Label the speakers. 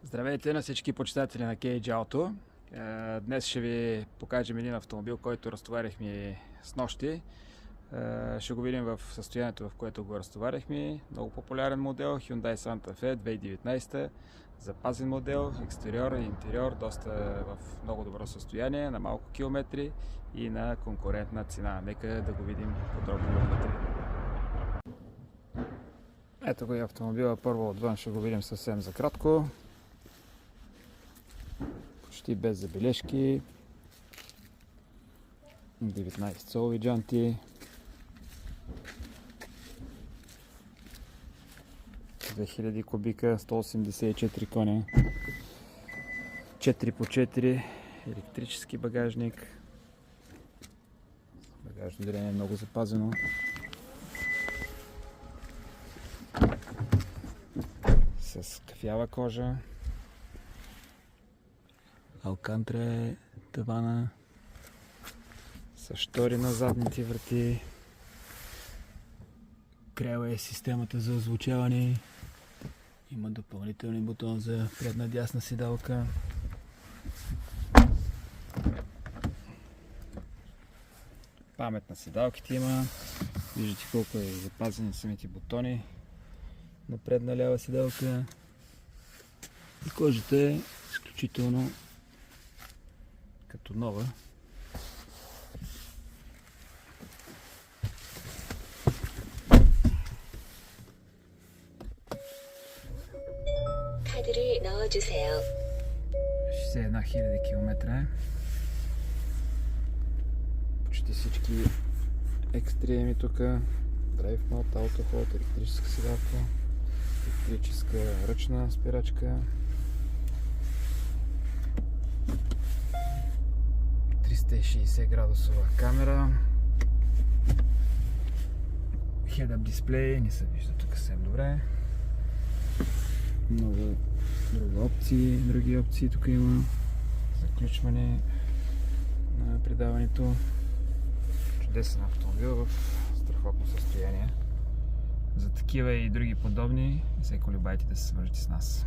Speaker 1: Здравейте на всички почитатели на Cage Auto. Днес ще ви покажем един автомобил, който разтоварихме с нощи. Ще го видим в състоянието, в което го разтоварихме. Много популярен модел Hyundai Santa Fe 2019. Запазен модел, екстериор и интериор, доста в много добро състояние, на малко километри и на конкурентна цена. Нека да го видим подробно вътре. Ето го и автомобила, първо отвън ще го видим съвсем за кратко. Почти без забележки. 19 цолови джанти. 2000 кубика, 184 коня. 4x4 електрически багажник. Багажно отделение е много запазено. С кафява кожа. Алкантра е тавана. С штори на задните врати. Крайла е системата за озвучаване. Има допълнителен бутон за предна дясна седалка. Памет на седалките има. Виждате колко е запазени самите бутони на предна лява седалка. И кожата е изключително като нова.
Speaker 2: 카드를 넣어주세요.
Speaker 1: 61 000 км. Почти всички екстриеми тук. Drive Mode, Auto Hold, електрическа седалка, електрическа ръчна спирачка. 360 градусова камера. Head-up дисплей, не се вижда тук съвсем добре. Много други опции тук има. Заключване на предаването. Чудесен автомобил в страхотно състояние. За такива и други подобни, не се колебайте да се свържете с нас.